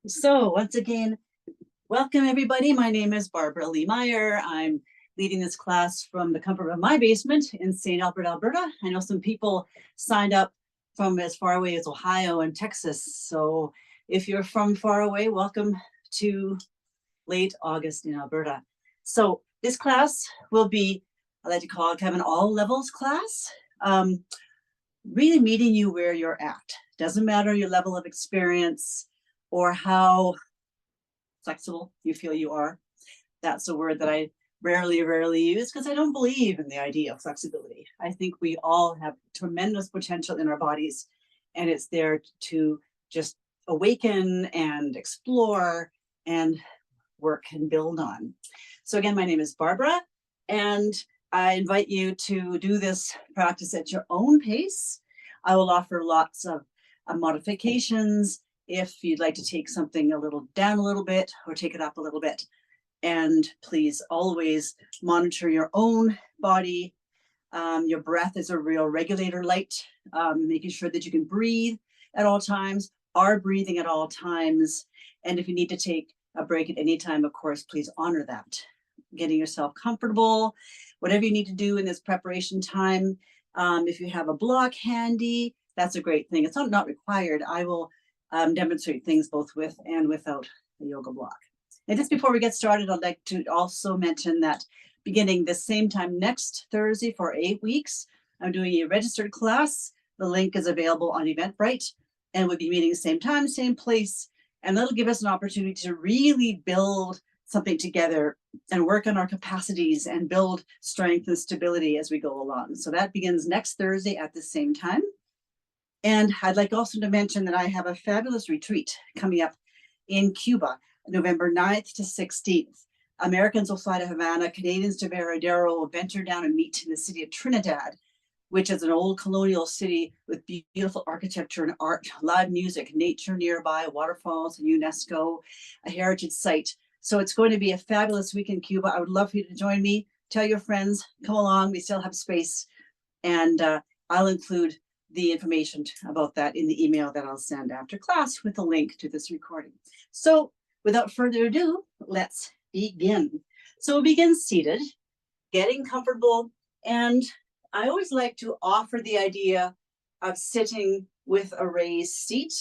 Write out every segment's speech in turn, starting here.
So once again, welcome everybody. My name is Barbara Lee Meyer. I'm leading this class from the comfort of my basement in St. Albert, Alberta. I know some people signed up from as far away as Ohio and Texas. So if you're from far away, welcome to late August in Alberta. So this class will be, I like to call it kind of an all levels class. Really meeting you where you're at. Doesn't matter your level of experience or how flexible you feel you are. That's a word that I rarely use because I don't believe in the idea of flexibility. I think we all have tremendous potential in our bodies, and it's there to just awaken and explore and work and build on. So again, my name is Barbara, and I invite you to do this practice at your own pace. I will offer lots of modifications if you'd like to take something a little down a little bit or take it up a little bit. And please always monitor your own body. Your breath is a real regulator light, making sure that you can breathe at all times, are breathing at all times. And if you need to take a break at any time, of course, please honor that. Getting yourself comfortable, whatever you need to do in this preparation time. If you have a block handy, that's a great thing. It's not required. I will demonstrate things both with and without a yoga block. And just before we get started, I'd like to also mention that beginning the same time next Thursday for 8 weeks, I'm doing a registered class. The link is available on Eventbrite, and we'll be meeting the same time, same place. And that'll give us an opportunity to really build something together and work on our capacities and build strength and stability as we go along. So that begins next Thursday at the same time. And I'd like also to mention that I have a fabulous retreat coming up in Cuba, November 9th to 16th. Americans will fly to Havana, Canadians to Varadero, will venture down and meet in the city of Trinidad, which is an old colonial city with beautiful architecture and art, live music, nature nearby, waterfalls, and UNESCO, a heritage site. So it's going to be a fabulous week in Cuba. I would love for you to join me. Tell your friends, come along. We still have space. And I'll include the information about that in the email that I'll send after class with a link to this recording. So without further ado, let's begin. So we'll begin seated, getting comfortable. And I always like to offer the idea of sitting with a raised seat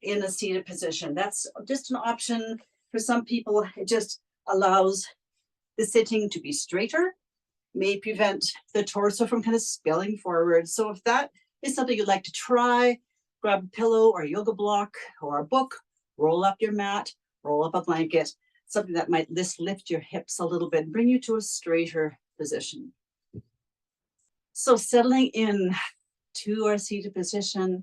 in a seated position. That's just an option for some people. It just allows the sitting to be straighter, may prevent the torso from kind of spilling forward. So if that is something you'd like to try, grab a pillow or a yoga block or a book, roll up your mat, roll up a blanket, something that might lift your hips a little bit, bring you to a straighter position. So settling in to our seated position,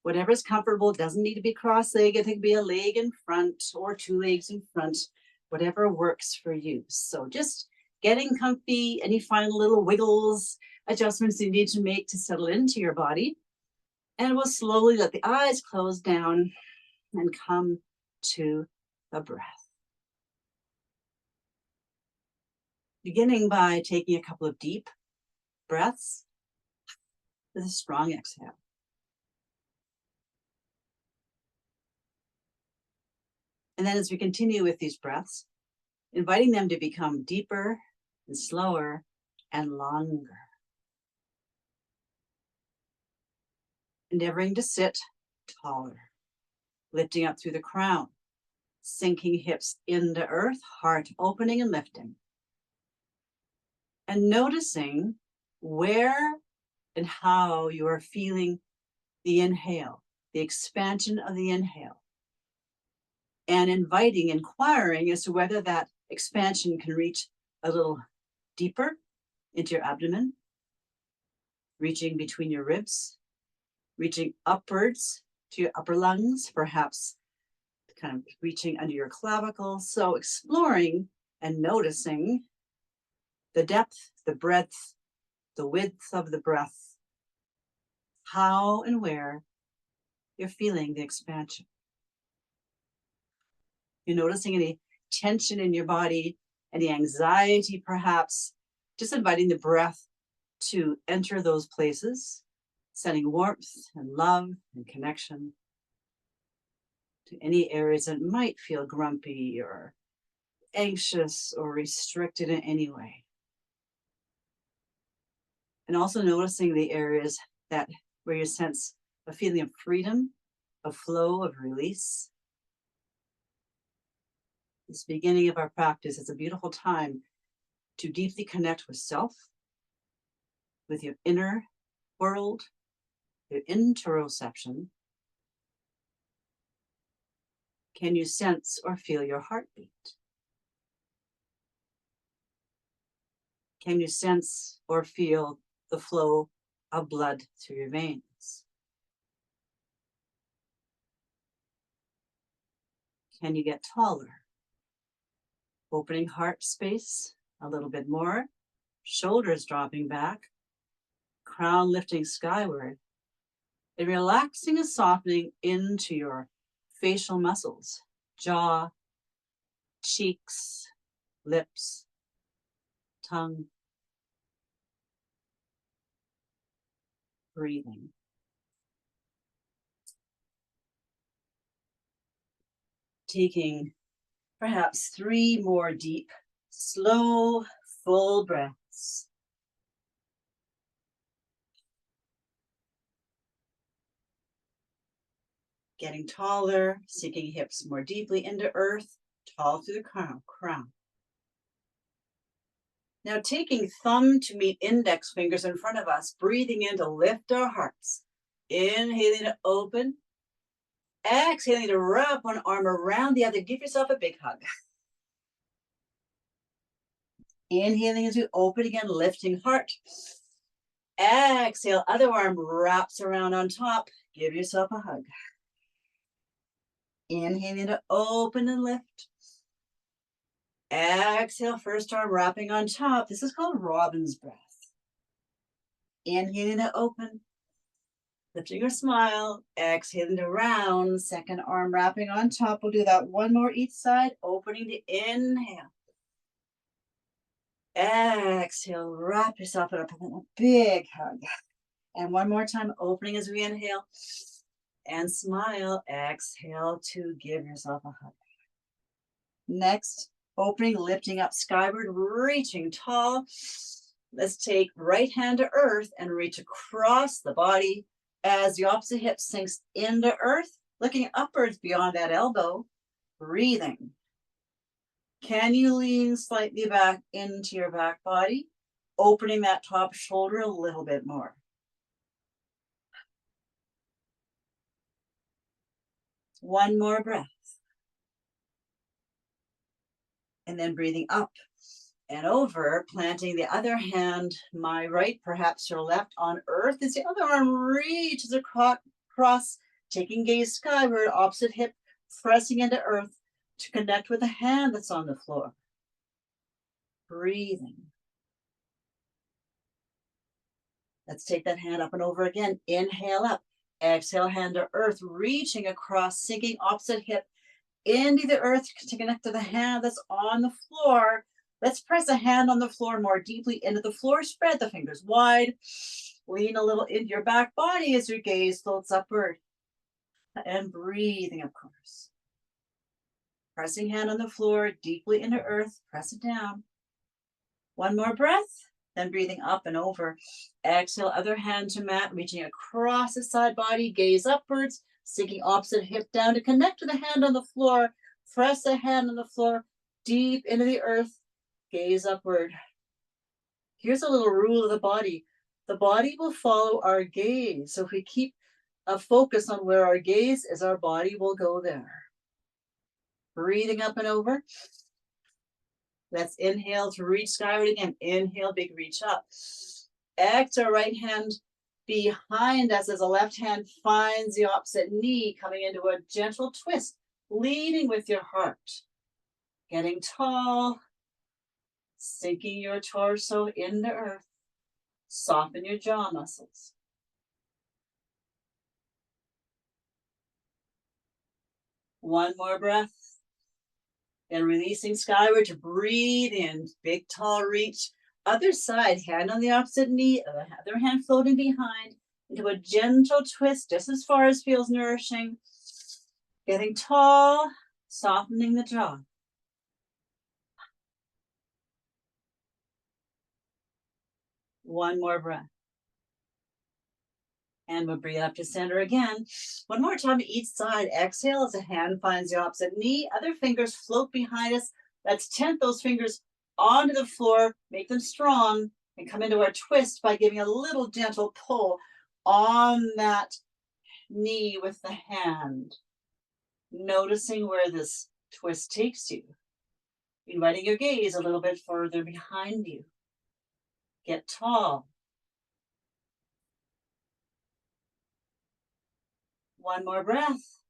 whatever's comfortable, doesn't need to be cross-legged, it can be a leg in front or two legs in front, whatever works for you. So just getting comfy, any final little wiggles, adjustments you need to make to settle into your body. And we'll slowly let the eyes close down and come to the breath. Beginning by taking a couple of deep breaths with a strong exhale. And then as we continue with these breaths, inviting them to become deeper and slower and longer. Endeavoring to sit taller, lifting up through the crown, sinking hips into earth, heart opening and lifting. And noticing where and how you are feeling the inhale, the expansion of the inhale. And inquiring as to whether that expansion can reach a little deeper into your abdomen, reaching between your ribs, reaching upwards to your upper lungs, perhaps kind of reaching under your clavicles. So exploring and noticing the depth, the breadth, the width of the breath, how and where you're feeling the expansion. You're noticing any tension in your body, any anxiety perhaps, just inviting the breath to enter those places, sending warmth and love and connection to any areas that might feel grumpy or anxious or restricted in any way. And also noticing the areas that where you sense a feeling of freedom, a flow of release. This beginning of our practice is a beautiful time to deeply connect with self, with your inner world, your interoception. Can you sense or feel your heartbeat? Can you sense or feel the flow of blood through your veins? Can you get taller? Opening heart space a little bit more, shoulders dropping back, crown lifting skyward, and relaxing and softening into your facial muscles, jaw, cheeks, lips, tongue. Breathing. Taking perhaps 3 more deep, slow, full breaths. Getting taller, sinking hips more deeply into earth, tall through the crown. Now taking thumb to meet index fingers in front of us, breathing in to lift our hearts. Inhaling to open. Exhaling to wrap one arm around the other. Give yourself a big hug. Inhaling as we open again, lifting heart. Exhale, other arm wraps around on top. Give yourself a hug. Inhaling to open and lift. Exhale, first arm wrapping on top. This is called Robin's breath. Inhaling to open. Lifting your smile. Exhaling to round. Second arm wrapping on top. We'll do that one more each side. Opening to inhale. Exhale, wrap yourself up in a big hug. And one more time, opening as we inhale. And smile. Exhale to give yourself a hug. Next, opening, lifting up skyward, reaching tall. Let's take right hand to earth and reach across the body as the opposite hip sinks into earth, looking upwards beyond that elbow, breathing. Can you lean slightly back into your back body, opening that top shoulder a little bit more? One more breath. And then breathing up and over, planting the other hand, my right, perhaps your left, on earth as the other arm reaches across, taking gaze skyward, opposite hip pressing into earth to connect with the hand that's on the floor. Breathing. Let's take that hand up and over again. Inhale up. Exhale, hand to earth, reaching across, sinking opposite hip into the earth to connect to the hand that's on the floor. Let's press a hand on the floor more deeply into the floor. Spread the fingers wide. Lean a little into your back body as your gaze floats upward. And breathing, of course. Pressing hand on the floor, deeply into earth. Press it down. One more breath. Then breathing up and over. Exhale, other hand to mat, reaching across the side body. Gaze upwards. Sinking opposite hip down to connect to the hand on the floor. Press the hand on the floor deep into the earth. Gaze upward. Here's a little rule of the body. The body will follow our gaze. So if we keep a focus on where our gaze is, our body will go there. Breathing up and over. Let's inhale to reach skyward again. Inhale, big reach up. Exhale, right hand behind us as the left hand finds the opposite knee, coming into a gentle twist, leading with your heart. Getting tall, sinking your torso into earth. Soften your jaw muscles. One more breath. And releasing skyward to breathe in. Big, tall reach. Other side, hand on the opposite knee, other hand floating behind into a gentle twist, just as far as feels nourishing. Getting tall, softening the jaw. One more breath. And we'll bring it up to center again. One more time each side. Exhale as a hand finds the opposite knee. Other fingers float behind us. Let's tent those fingers onto the floor, make them strong, and come into our twist by giving a little gentle pull on that knee with the hand. Noticing where this twist takes you. Inviting your gaze a little bit further behind you. Get tall. One more breath.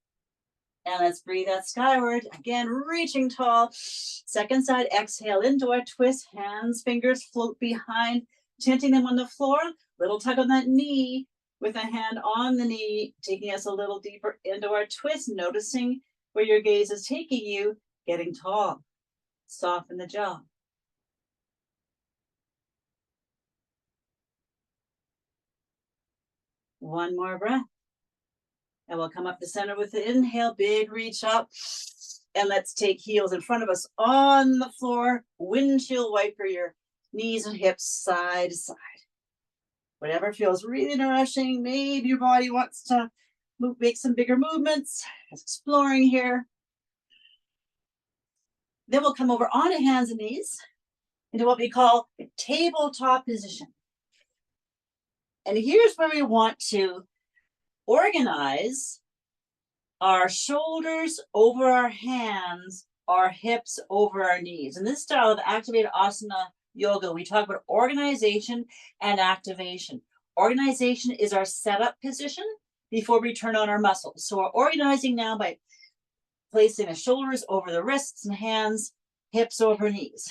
And let's breathe out skyward. Again, reaching tall. Second side, exhale into our twist. Hands, fingers float behind, tenting them on the floor. Little tug on that knee with a hand on the knee, taking us a little deeper into our twist, noticing where your gaze is taking you, getting tall. Soften the jaw. One more breath. And we'll come up the center with the inhale, big reach up. And let's take heels in front of us on the floor. Windshield wiper your knees and hips side to side. Whatever feels really nourishing. Maybe your body wants to make some bigger movements. Just exploring here. Then we'll come over onto hands and knees into what we call a tabletop position. And here's where we want to organize our shoulders over our hands, our hips over our knees. In this style of activated asana yoga, we talk about organization and activation. Organization is our setup position before we turn on our muscles. So we're organizing now by placing the shoulders over the wrists and hands, hips over knees.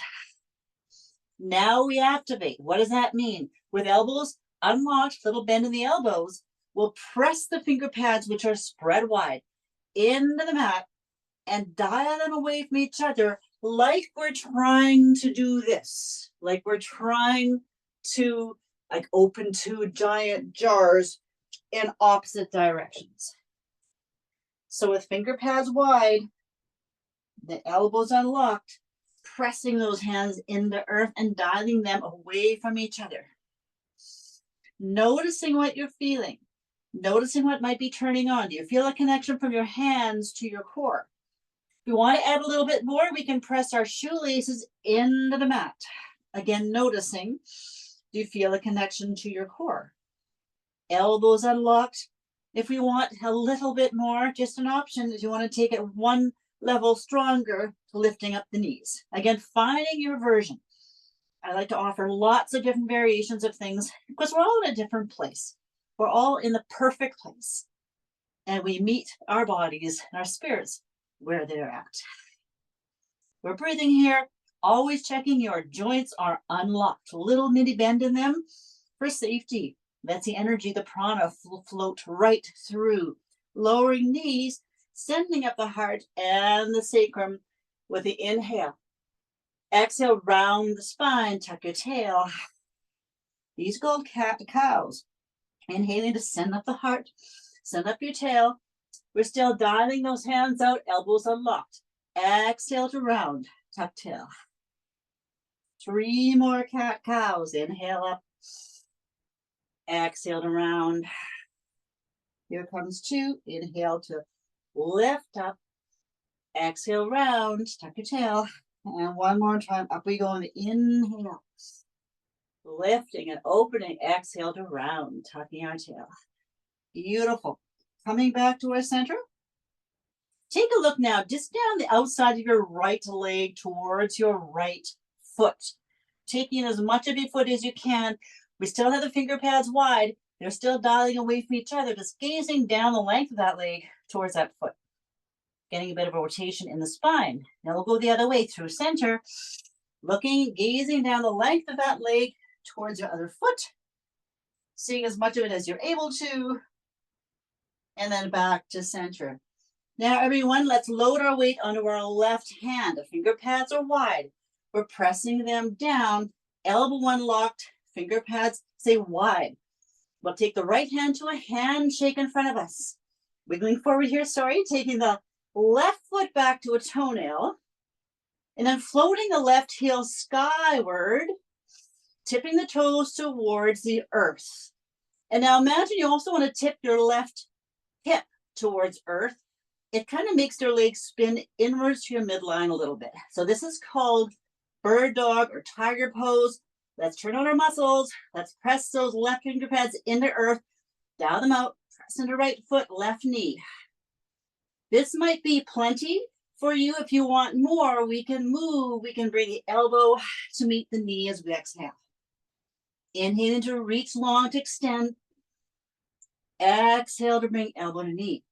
Now we activate. What does that mean? With elbows unlocked, little bend in the elbows, we'll press the finger pads, which are spread wide, into the mat and dial them away from each other like we're trying to do this. Like we're trying to open two giant jars in opposite directions. So with finger pads wide, the elbows unlocked, pressing those hands into earth and dialing them away from each other. Noticing what you're feeling. Noticing what might be turning on. Do you feel a connection from your hands to your core? If we want to add a little bit more, we can press our shoelaces into the mat. Again, noticing, do you feel a connection to your core? Elbows unlocked. If we want a little bit more, just an option if you want to take it one level stronger, lifting up the knees. Again, finding your version. I like to offer lots of different variations of things because we're all in a different place. We're all in the perfect place. And we meet our bodies and our spirits where they're at. We're breathing here, always checking your joints are unlocked. Little mini bend in them for safety. That's the energy, the prana float right through. Lowering knees, sending up the heart and the sacrum with the inhale. Exhale, round the spine, tuck your tail. These gold cows. Inhaling to send up the heart, send up your tail. We're still dialing those hands out, elbows unlocked. Exhale to round, tuck tail. 3 more cat cows. Inhale up. Exhale to round. Here comes 2. Inhale to lift up. Exhale, round, tuck your tail. And one more time, up we go on the inhale. Lifting and opening, exhale to round, tucking our tail. Beautiful. Coming back to our center. Take a look now, just down the outside of your right leg towards your right foot. Taking as much of your foot as you can. We still have the finger pads wide. They're still dialing away from each other, just gazing down the length of that leg towards that foot. Getting a bit of a rotation in the spine. Now we'll go the other way through center. Looking, gazing down the length of that leg towards your other foot. Seeing as much of it as you're able to. And then back to center. Now everyone, let's load our weight onto our left hand. The finger pads are wide. We're pressing them down. Elbow unlocked. Finger pads stay wide. We'll take the right hand to a handshake in front of us. Wiggling forward here, taking the Left foot back to a toenail, and then floating the left heel skyward, tipping the toes towards the earth. And now imagine you also want to tip your left hip towards earth. It kind of makes your legs spin inwards to your midline a little bit. So this is called bird dog or tiger pose. Let's turn on our muscles. Let's press those left finger pads into earth. Dial them out. Press into right foot, left knee. This might be plenty for you. If you want more, we can move. We can bring the elbow to meet the knee as we exhale. Inhaling to reach long to extend. Exhale to bring elbow to knee.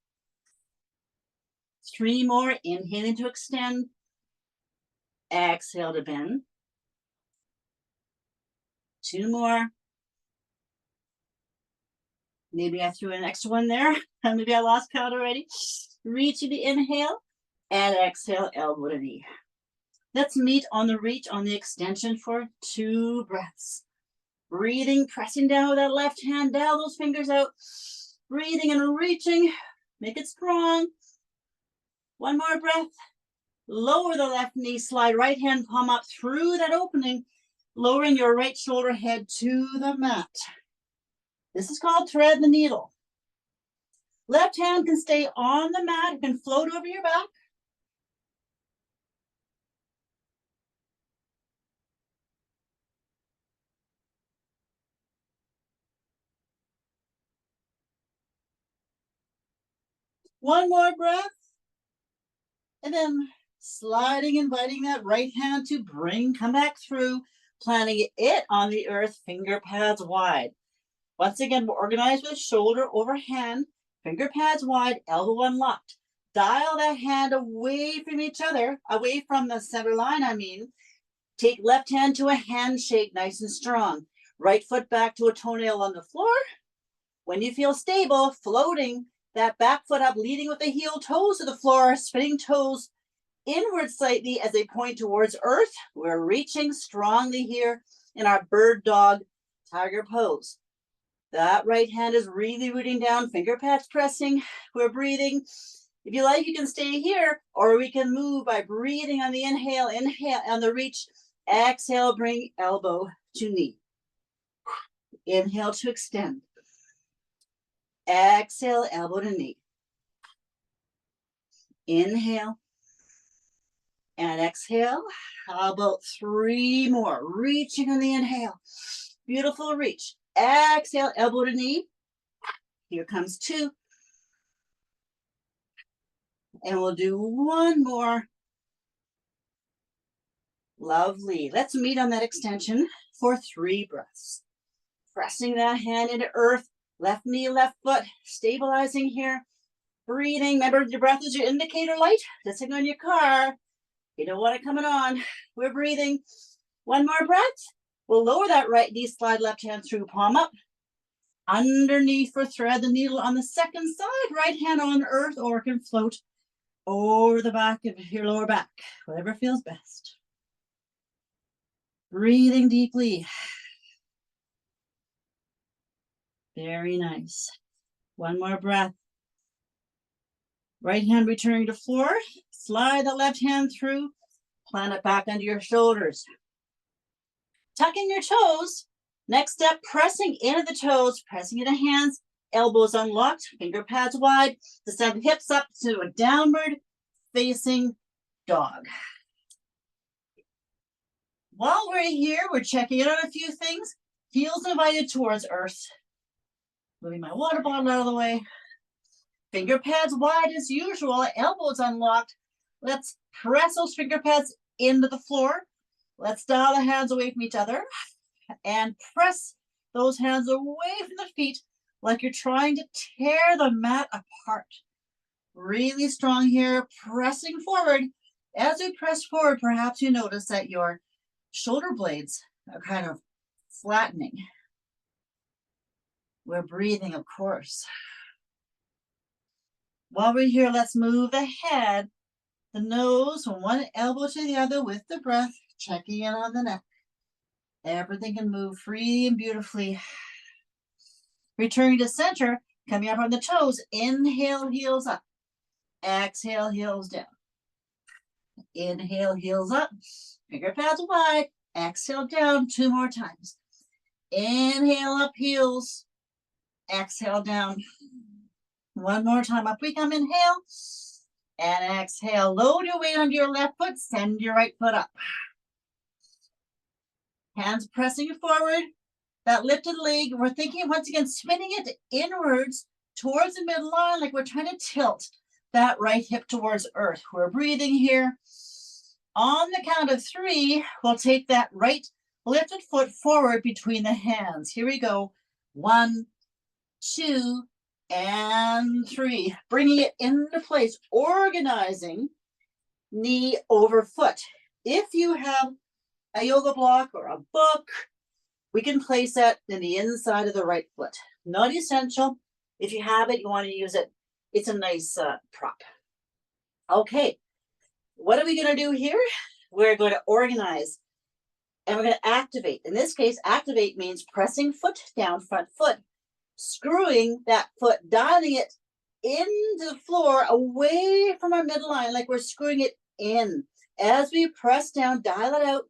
3 more. Inhaling to extend. Exhale to bend. 2 more. Maybe I threw an extra one there. Maybe I lost count already. Reaching the inhale and exhale, elbow to knee. Let's meet on the reach, on the extension for 2 breaths. Breathing, pressing down with that left hand, dial those fingers out. Breathing and reaching, make it strong. 1 more breath. Lower the left knee, slide right hand palm up through that opening, lowering your right shoulder head to the mat. This is called thread the needle. Left hand can stay on the mat, it can float over your back. One more breath. And then sliding, inviting that right hand to come back through, planting it on the earth, finger pads wide. Once again, we're organized with shoulder over hand, finger pads wide, elbow unlocked. Dial that hand away from each other, away from the center line, Take left hand to a handshake, nice and strong. Right foot back to a toenail on the floor. When you feel stable, floating that back foot up, leading with the heel toes to the floor, spinning toes inward slightly as they point towards earth. We're reaching strongly here in our bird dog tiger pose. That right hand is really rooting down, finger pads pressing. We're breathing. If you like, you can stay here, or we can move by breathing on the inhale on the reach. Exhale, bring elbow to knee. Inhale to extend. Exhale, elbow to knee. Inhale and exhale. How about 3 more? Reaching on the inhale. Beautiful reach. Exhale, elbow to knee. Here comes 2. And we'll do 1 more. Lovely. Let's meet on that extension for 3 breaths. Pressing that hand into earth. Left knee, left foot. Stabilizing here. Breathing. Remember, your breath is your indicator light. That's on your car. You don't want it coming on. We're breathing. 1 more breath. We'll lower that right knee, slide left hand through, palm up. Underneath for thread the needle on the second side. Right hand on earth, or can float over the back of your lower back. Whatever feels best. Breathing deeply. Very nice. 1 more breath. Right hand returning to floor. Slide the left hand through. Plant it back under your shoulders. Tucking your toes. Next step, pressing into the toes, pressing into hands, elbows unlocked, finger pads wide. Descend hips up to a downward facing dog. While we're here, we're checking in on a few things. Heels invited towards earth. Moving my water bottle out of the way. Finger pads wide as usual, elbows unlocked. Let's press those finger pads into the floor. Let's dial the hands away from each other and press those hands away from the feet like you're trying to tear the mat apart. Really strong here, pressing forward. As we press forward, perhaps you notice that your shoulder blades are kind of flattening. We're breathing, of course. While we're here, let's move the head, the nose from one elbow to the other with the breath, checking in on the neck. Everything can move free and beautifully. Returning to center, coming up on the toes. Inhale, heels up. Exhale, heels down. Inhale, heels up. Finger pads wide. Exhale down 2 more times. Inhale up, heels. Exhale down. 1 more time. Up we come. Inhale. And exhale. Load your weight onto your left foot. Send your right foot up. Hands pressing forward. That lifted leg, we're thinking once again, spinning it inwards towards the midline, like we're trying to tilt that right hip towards earth. We're breathing here. On the count of 3, we'll take that right lifted foot forward between the hands. Here we go. 1, 2, and 3. Bringing it into place, organizing knee over foot. If you have a yoga block or a book, we can place that in the inside of the right foot. Not essential. If you have it, you want to use it. It's a nice prop. Okay, what are we going to do here? We're going to organize and we're going to activate. In this case, activate means pressing foot down, front foot, screwing that foot, dialing it into the floor away from our midline, like we're screwing it in. As we press down, dial it out.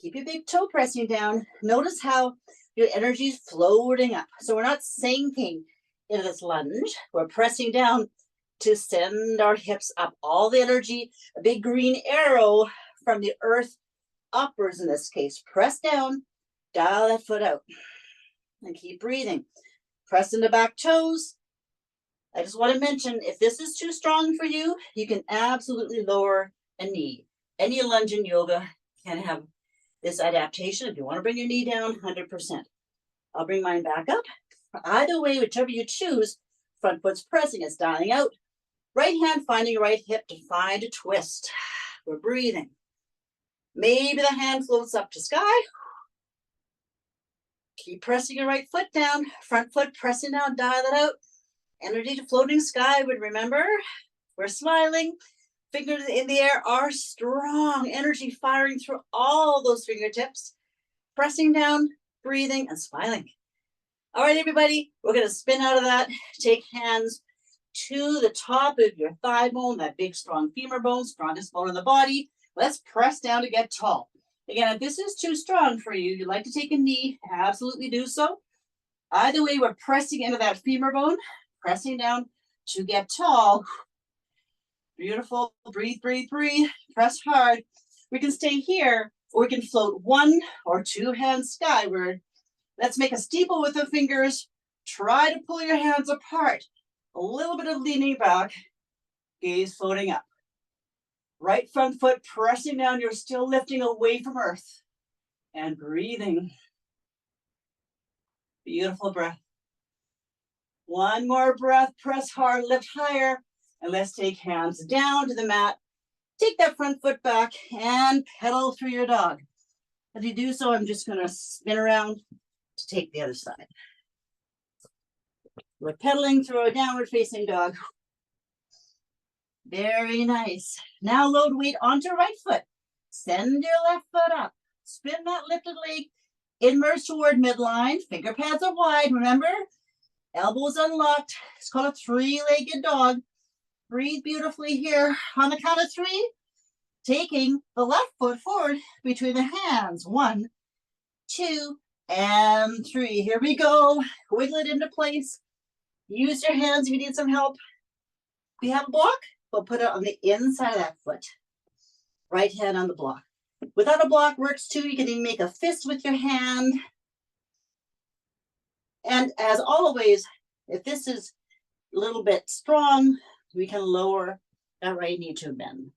Keep your big toe pressing down. Notice how your energy is floating up. So we're not sinking into this lunge. We're pressing down to send our hips up. All the energy, a big green arrow from the earth upwards in this case. Press down, dial that foot out, and keep breathing. Press into back toes. I just want to mention, if this is too strong for you, you can absolutely lower a knee. Any lunge in yoga can have this adaptation. If you want to bring your knee down, 100%. I'll bring mine back up. Either way, whichever you choose, front foot's pressing, it's dialing out. Right hand finding your right hip to find a twist. We're breathing. Maybe the hand floats up to sky. Keep pressing your right foot down. Front foot pressing down, dial it out. Energy to floating skyward. Remember, we're smiling. Fingers in the air are strong. Energy firing through all those fingertips. Pressing down, breathing, and smiling. All right, everybody, we're going to spin out of that. Take hands to the top of your thigh bone, that big, strong femur bone, strongest bone in the body. Let's press down to get tall. Again, if this is too strong for you, you'd like to take a knee, absolutely do so. Either way, we're pressing into that femur bone, pressing down to get tall. Beautiful. Breathe, breathe, breathe. Press hard. We can stay here, or we can float 1 or 2 hands skyward. Let's make a steeple with the fingers. Try to pull your hands apart. A little bit of leaning back. Gaze floating up. Right front foot pressing down. You're still lifting away from earth. And breathing. Beautiful breath. 1 more breath. Press hard. Lift higher. And let's take hands down to the mat. Take that front foot back and pedal through your dog. As you do so, I'm just going to spin around to take the other side. We're pedaling through a downward facing dog. Very nice. Now load weight onto right foot. Send your left foot up. Spin that lifted leg. Inwards toward midline. Finger pads are wide. Remember, elbows unlocked. It's called a 3-legged dog. Breathe beautifully here. On the count of 3, taking the left foot forward between the hands. 1, 2, and 3. Here we go. Wiggle it into place. Use your hands if you need some help. If you have a block, we'll put it on the inside of that foot. Right hand on the block. Without a block works too. You can even make a fist with your hand. And as always, if this is a little bit strong, we can lower that right knee to a bend.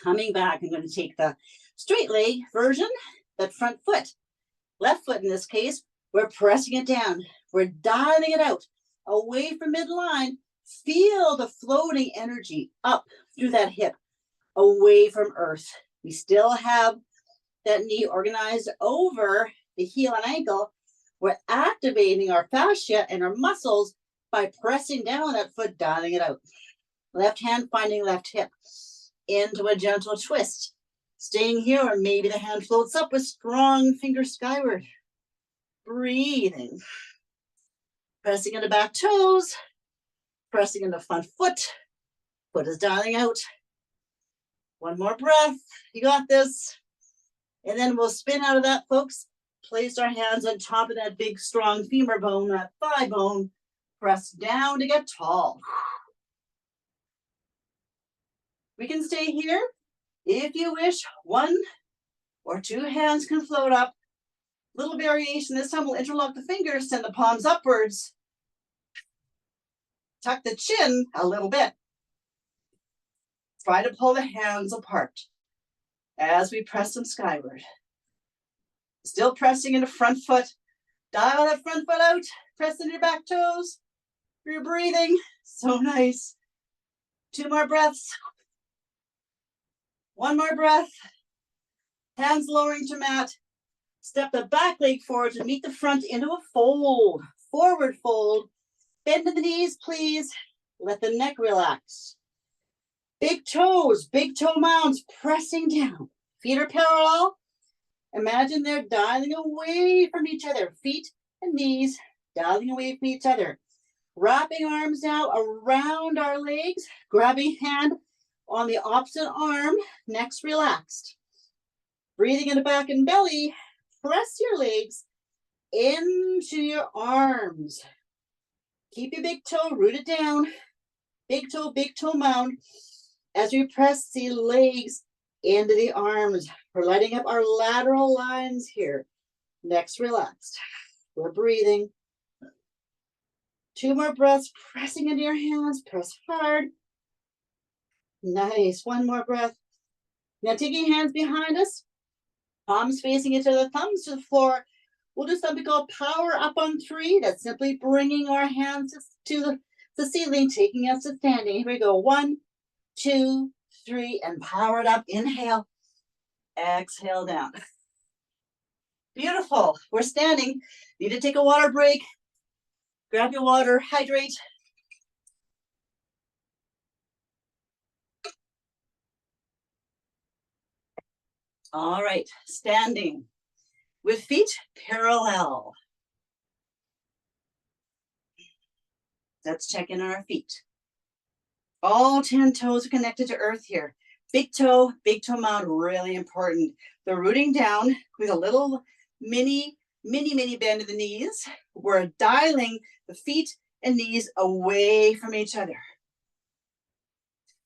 Coming back, I'm going to take the straight leg version, that front foot. Left foot in this case, we're pressing it down. We're dialing it out, away from midline. Feel the floating energy up through that hip, away from earth. We still have that knee organized over the heel and ankle. We're activating our fascia and our muscles by pressing down that foot, dialing it out. Left hand finding left hip into a gentle twist. Staying here, or maybe the hand floats up with strong fingers skyward. Breathing. Pressing into back toes. Pressing into front foot. Foot is dialing out. One more breath. You got this. And then we'll spin out of that, folks. Place our hands on top of that big, strong femur bone, that thigh bone. Press down to get tall. We can stay here. If you wish, 1 or 2 hands can float up. Little variation. This time we'll interlock the fingers, send the palms upwards. Tuck the chin a little bit. Try to pull the hands apart as we press them skyward. Still pressing into front foot. Dial that front foot out. Press into your back toes. You're breathing. So nice. 2 more breaths. 1 more breath. Hands lowering to mat. Step the back leg forward to meet the front into a fold. Forward fold. Bend to the knees, please. Let the neck relax. Big toes, big toe mounds, pressing down. Feet are parallel. Imagine they're dialing away from each other. Feet and knees dialing away from each other. Wrapping arms now around our legs. Grabbing hand on the opposite arm. Next relaxed. Breathing in the back and belly. Press your legs into your arms. Keep your big toe rooted down. Big toe mound. As we press the legs into the arms, we're lighting up our lateral lines here. Next, relaxed. We're breathing. 2 more breaths, pressing into your hands. Press hard. Nice. 1 more breath. Now taking hands behind us, palms facing each other, thumbs to the floor. We'll do something called power up on 3. That's simply bringing our hands to the ceiling, taking us to standing. Here we go. 1, 2, 3, and power it up. Inhale, exhale down. Beautiful. We're standing. Need to take a water break. Grab your water, hydrate. All right, standing with feet parallel. Let's check in on our feet. All 10 toes are connected to earth here. Big toe mound, really important. They're rooting down with a little mini bend of the knees. We're dialing the feet and knees away from each other.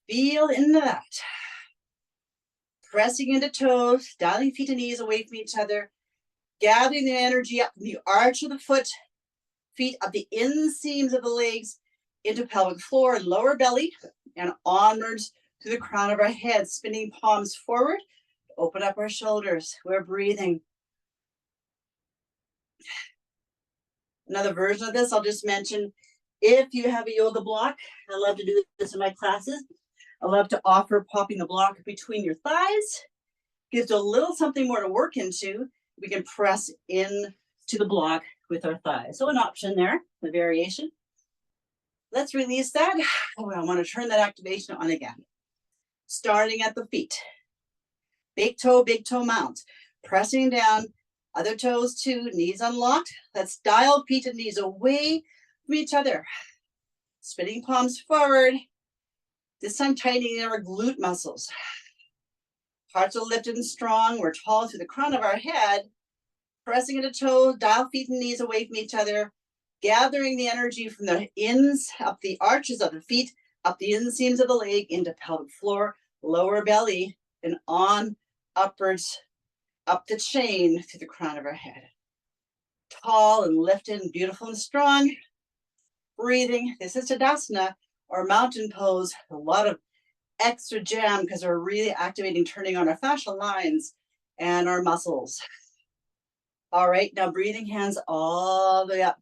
Feel into that. Pressing into toes, dialing feet and knees away from each other. Gathering the energy up from the arch of the foot, feet up the inseams of the legs, into pelvic floor and lower belly, and onwards to the crown of our head, spinning palms forward. Open up our shoulders. We're breathing. Another version of this, I'll just mention, if you have a yoga block, I love to do this in my classes. I love to offer popping the block between your thighs. Gives a little something more to work into. We can press in to the block with our thighs. So an option there, the variation. Let's release that. Oh, I want to turn that activation on again. Starting at the feet. Big toe mounds. Pressing down, other toes too, knees unlocked. Let's dial feet and knees away from each other. Spinning palms forward. This time tightening our glute muscles. Hearts are lifted and strong. We're tall through the crown of our head. Pressing into toes, dial feet and knees away from each other. Gathering the energy from the ins, up the arches of the feet, up the inseams of the leg, into pelvic floor, lower belly, and on upwards, up the chain to the crown of our head. Tall and lifted and beautiful and strong. Breathing. This is Tadasana, or mountain pose. A lot of extra jam because we're really activating, turning on our fascial lines and our muscles. All right, now breathing, hands all the way up.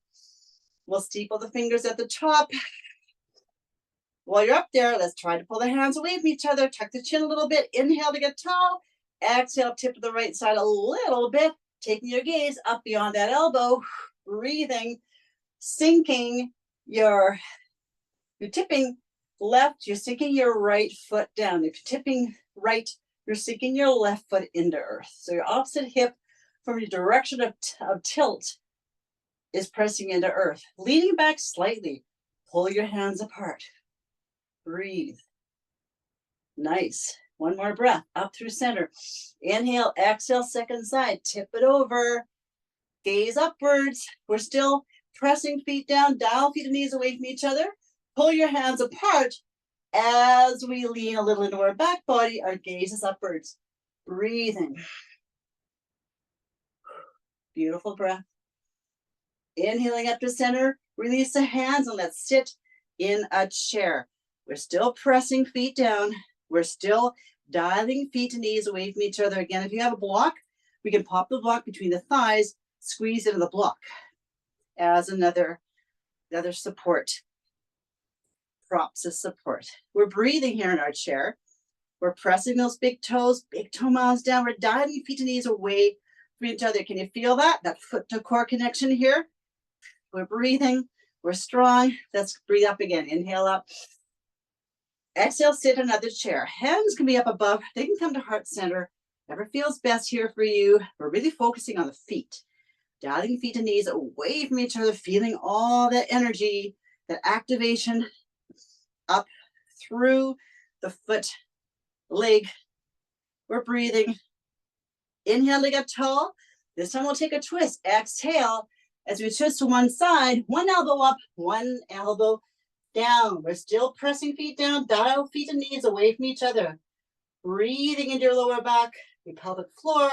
We'll steeple the fingers at the top. While you're up there, let's try to pull the hands away from each other. Tuck the chin a little bit. Inhale to get tall. Exhale, tip to the right side a little bit. Taking your gaze up beyond that elbow. Breathing, sinking you're tipping left, you're sinking your right foot down. If you're tipping right, you're sinking your left foot into earth. So your opposite hip from your direction of tilt is pressing into earth. Leaning back slightly, pull your hands apart. Breathe. Nice. One more breath, up through center. Inhale, exhale, second side, tip it over, gaze upwards. We're still pressing feet down, dial feet and knees away from each other. Pull your hands apart as we lean a little into our back body, our gaze is upwards. Breathing. Beautiful breath. Inhaling up to center, release the hands and let's sit in a chair. We're still pressing feet down. We're still dialing feet and knees away from each other. Again, if you have a block, we can pop the block between the thighs, squeeze into the block as another support. Props of support. We're breathing here in our chair. We're pressing those big toes, big toe mounds down. We're dialing feet and knees away from each other. Can you feel that? That foot to core connection here? We're breathing. We're strong. Let's breathe up again. Inhale up. Exhale, sit in another chair. Hands can be up above. They can come to heart center. Whatever feels best here for you. We're really focusing on the feet. Dialing feet and knees away from each other, feeling all that energy, that activation up through the foot, leg. We're breathing. Inhale to get tall. This time we'll take a twist. Exhale as we twist to one side. One elbow up, one elbow down. We're still pressing feet down. Dial feet and knees away from each other. Breathing into your lower back, your pelvic floor,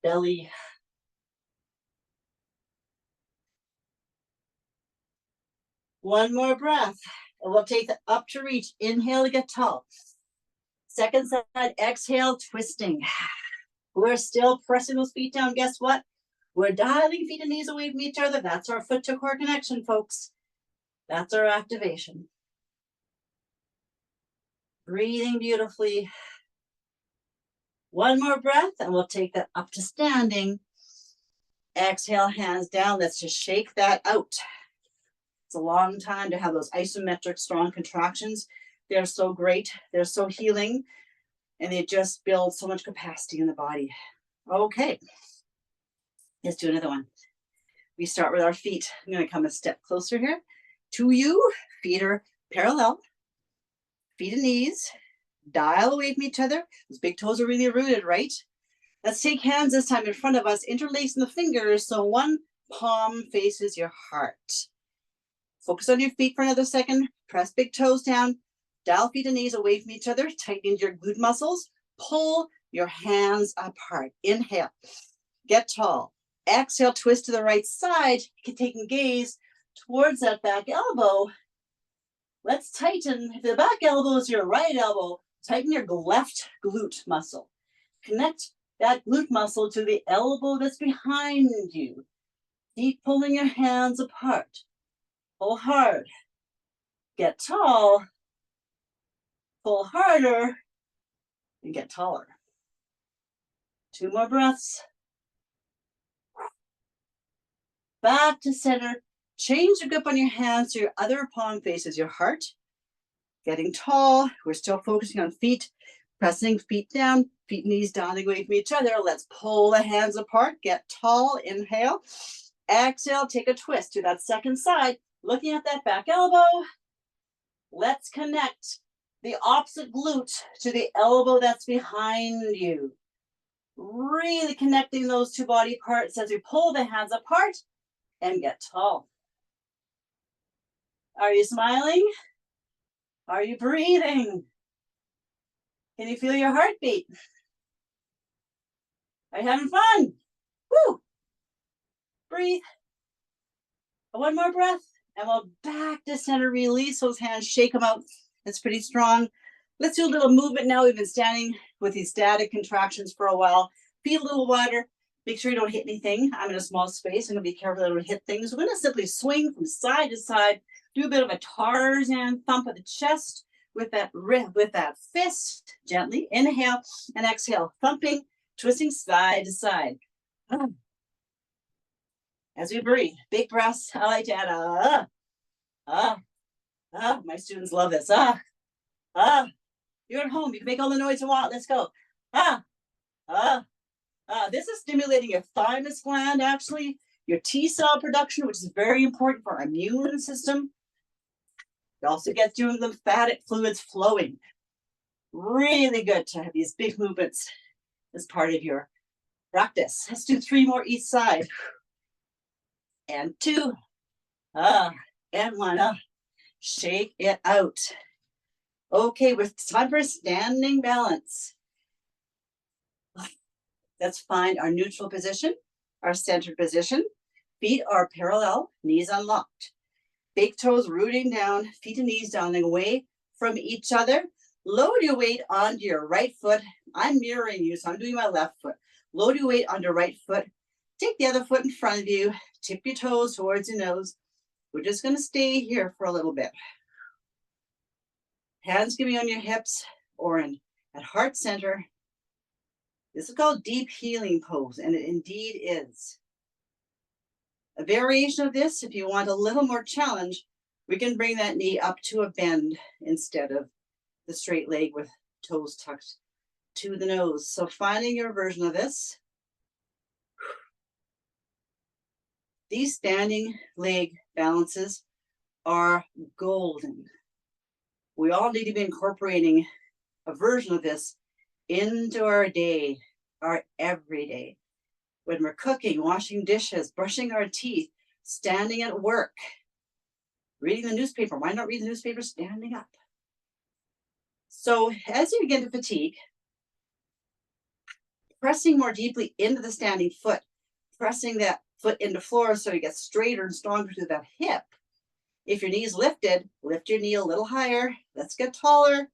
belly. One more breath. And we'll take the up to reach. Inhale to get tall. Second side, exhale, twisting. We're still pressing those feet down. Guess what? We're dialing feet and knees away from each other. That's our foot to core connection, folks. That's our activation. Breathing beautifully. One more breath, and we'll take that up to standing. Exhale, hands down. Let's just shake that out. It's a long time to have those isometric strong contractions. They're so great. They're so healing. And they just build so much capacity in the body. Okay. Let's do another one. We start with our feet. I'm going to come a step closer here to you. Feet are parallel. Feet and knees. Dial away from each other. Those big toes are really rooted, right? Let's take hands this time in front of us, interlacing the fingers so one palm faces your heart. Focus on your feet for another second. Press big toes down. Dial feet and knees away from each other. Tighten your glute muscles. Pull your hands apart. Inhale. Get tall. Exhale, twist to the right side. You can take and gaze towards that back elbow. Let's tighten. If the back elbow is your right elbow, tighten your left glute muscle. Connect that glute muscle to the elbow that's behind you. Keep pulling your hands apart. Pull hard. Get tall. Pull harder. And get taller. 2 more breaths. Back to center. Change the grip on your hands so your other palm faces your heart. Getting tall. We're still focusing on feet. Pressing feet down. Feet and knees dialing away from each other. Let's pull the hands apart. Get tall. Inhale. Exhale. Take a twist to that second side. Looking at that back elbow. Let's connect the opposite glute to the elbow that's behind you. Really connecting those two body parts as we pull the hands apart and get tall. Are you smiling? Are you breathing? Can you feel your heartbeat? Are you having fun? Woo! Breathe. One more breath, and we'll back to center. Release those hands, shake them out. That's pretty strong. Let's do a little movement now. We've been standing with these static contractions for a while. Feet a little wider. Make sure you don't hit anything. I'm in a small space. I'm going to be careful that I don't hit things. We're going to simply swing from side to side. Do a bit of a Tarzan thump of the chest with that fist. Gently inhale and exhale. Thumping, twisting side to side. As we breathe, big breaths. I like that. My students love this. You're at home. You can make all the noise you want. Let's go. This is stimulating your thymus gland, actually, your T cell production, which is very important for our immune system. It also gets your lymphatic fluids flowing. Really good to have these big movements as part of your practice. Let's do 3 more each side. And 2, and 1, shake it out. Okay, with time for standing balance. Let's find our neutral position, our centered position. Feet are parallel, knees unlocked. Big toes rooting down, feet and knees down and away from each other. Load your weight onto your right foot. I'm mirroring you, so I'm doing my left foot. Load your weight onto right foot. Take the other foot in front of you. Tip your toes towards your nose. We're just going to stay here for a little bit. Hands can be on your hips or at heart center. This is called deep healing pose, and it indeed is. A variation of this, if you want a little more challenge, we can bring that knee up to a bend instead of the straight leg with toes tucked to the nose. So finding your version of this. These standing leg balances are golden. We all need to be incorporating a version of this into our day, our everyday. When we're cooking, washing dishes, brushing our teeth, standing at work, reading the newspaper. Why not read the newspaper standing up? So as you begin to fatigue, pressing more deeply into the standing foot, pressing that foot into floor so you get straighter and stronger to that hip. If your knee is lifted, lift your knee a little higher. Let's get taller.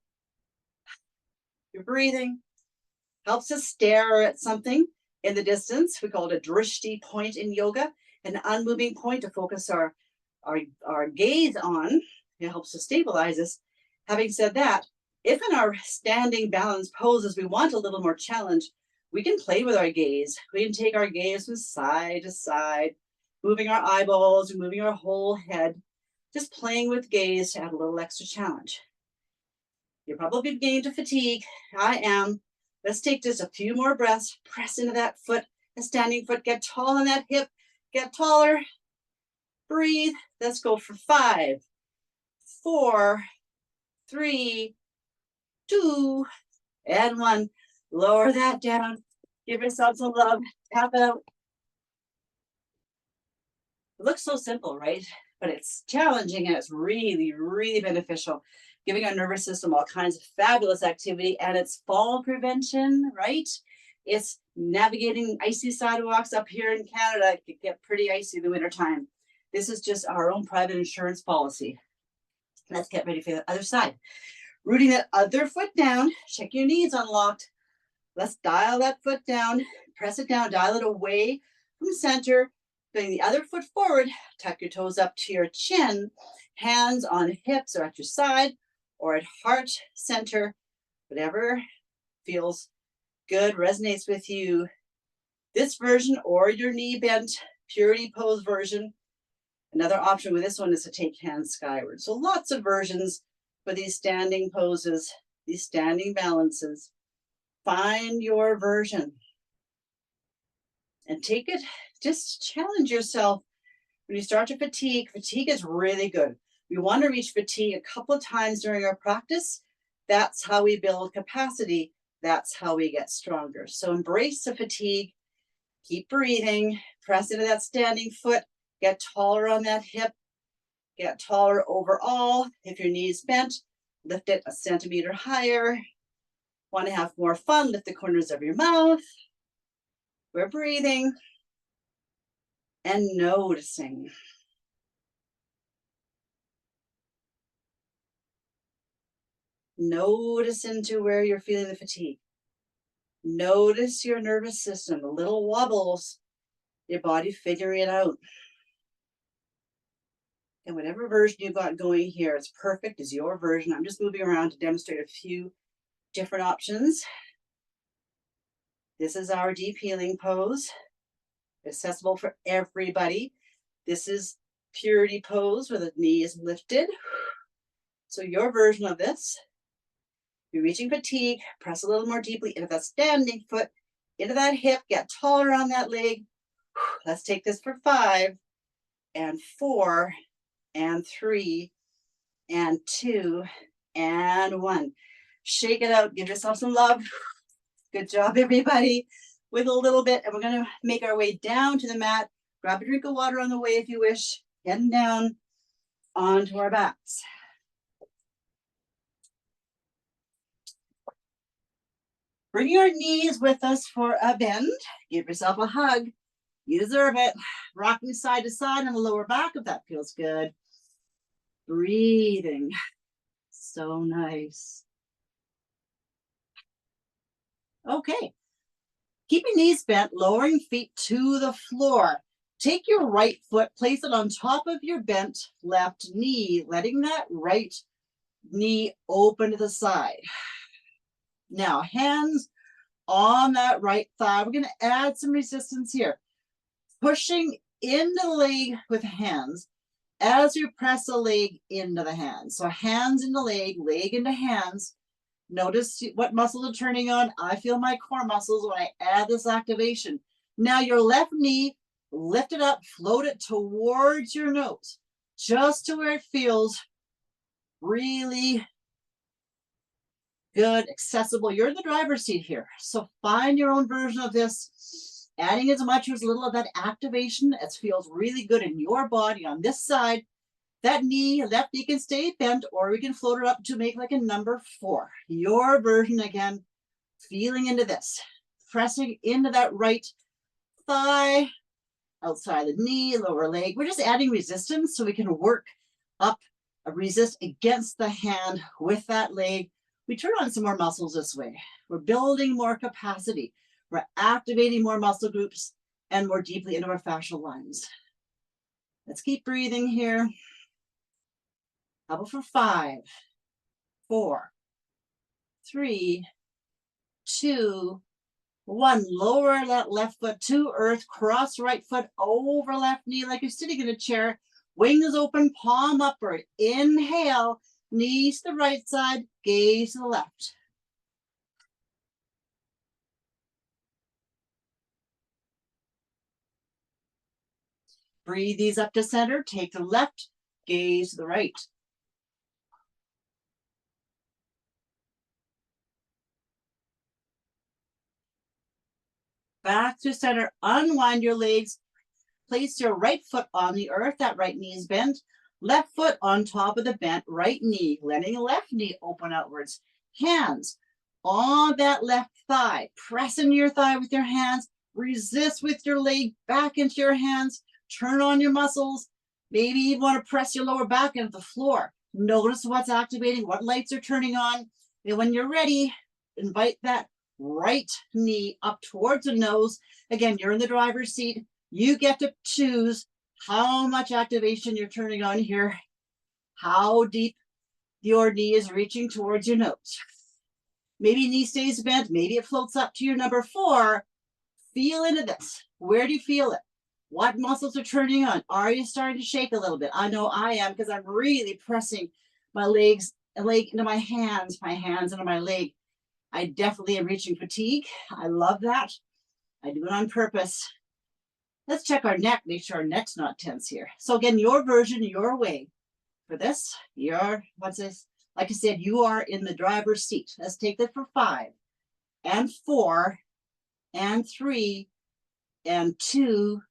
You're breathing. Helps us stare at something in the distance. We call it a drishti point in yoga, an unmoving point to focus our gaze on. It helps to stabilize us. Having said that, if in our standing balance poses we want a little more challenge, we can play with our gaze. We can take our gaze from side to side, moving our eyeballs, moving our whole head, just playing with gaze to add a little extra challenge. You're probably beginning to fatigue. I am. Let's take just a few more breaths. Press into that foot, a standing foot. Get tall on that hip. Get taller. Breathe. Let's go for 5, 4, 3, 2, and 1. Lower that down. Give yourself some love. Tap it out. It looks so simple, right? But it's challenging and it's really, really beneficial, giving our nervous system all kinds of fabulous activity, and it's fall prevention, right? It's navigating icy sidewalks up here in Canada. It could get pretty icy in the wintertime. This is just our own private insurance policy. Let's get ready for the other side. Rooting that other foot down, check your knees unlocked. Let's dial that foot down, press it down, dial it away from center. Bring the other foot forward, tuck your toes up to your chin, hands on hips or at your side or at heart center, whatever feels good, resonates with you. This version or your knee bent purity pose version. Another option with this one is to take hands skyward. So lots of versions for these standing poses, these standing balances. Find your version and take it. Just challenge yourself. When you start to fatigue, fatigue is really good. We want to reach fatigue a couple of times during our practice. That's how we build capacity. That's how we get stronger. So embrace the fatigue. Keep breathing. Press into that standing foot. Get taller on that hip. Get taller overall. If your knee's bent, lift it a centimeter higher. Want to have more fun? Lift the corners of your mouth. We're breathing and noticing. Notice into where you're feeling the fatigue. Notice your nervous system, the little wobbles, your body figuring it out. And whatever version you've got going here, it's perfect, is your version. I'm just moving around to demonstrate a few different options. This is our deep healing pose, accessible for everybody. This is purity pose where the knee is lifted. So your version of this, you're reaching fatigue, press a little more deeply into that standing foot, into that hip, get taller on that leg. Let's take this for 5 and 4 and 3 and 2 and 1. Shake it out. Give yourself some love. Good job, everybody. With a little bit, and we're going to make our way down to the mat. Grab a drink of water on the way if you wish. Heading down onto our backs. Bring your knees with us for a bend. Give yourself a hug. You deserve it. Rocking side to side on the lower back if that feels good. Breathing. So nice. Okay. Keep your knees bent, lowering feet to the floor. Take your right foot, place it on top of your bent left knee, letting that right knee open to the side. Now, hands on that right thigh. We're going to add some resistance here. Pushing into the leg with hands as you press the leg into the hands. So hands into leg, leg into hands. Notice what muscles are turning on. I feel my core muscles when I add this activation. Now your left knee, lift it up, float it towards your nose, just to where it feels really good, accessible. You're in the driver's seat here. So find your own version of this, adding as much or as little of that activation as feels really good in your body on this side. That knee, left knee can stay bent, or we can float it up to make like a number 4. Your version again, feeling into this, pressing into that right thigh, outside the knee, lower leg. We're just adding resistance so we can work up, resist against the hand with that leg. We turn on some more muscles this way. We're building more capacity. We're activating more muscle groups and more deeply into our fascial lines. Let's keep breathing here. How about for 5, 4, 3, 2, 1. Lower that left foot to earth, cross right foot over left knee like you're sitting in a chair. Wings open, palm upward. Inhale, knees to the right side, gaze to the left. Breathe these up to center, take the left, gaze to the right. Back to center, unwind your legs. Place your right foot on the earth, that right knee is bent. Left foot on top of the bent right knee, letting the left knee open outwards. Hands on that left thigh. Press into your thigh with your hands. Resist with your leg back into your hands. Turn on your muscles. Maybe you want to press your lower back into the floor. Notice what's activating, what lights are turning on. And when you're ready, invite that right knee up towards the nose. Again, you're in the driver's seat. You get to choose how much activation you're turning on here, how deep your knee is reaching towards your nose. Maybe knee stays bent, maybe it floats up to your number 4. Feel into this. Where do you feel it? What muscles are turning on? Are you starting to shake a little bit? I know I am, because I'm really pressing my leg into my hands into my leg. I definitely am reaching fatigue. I love that. I do it on purpose. Let's check our neck, make sure our neck's not tense here. So again, your version, your way. For this, what's this? Like I said, you are in the driver's seat. Let's take that for 5 and 4 and 3 and 2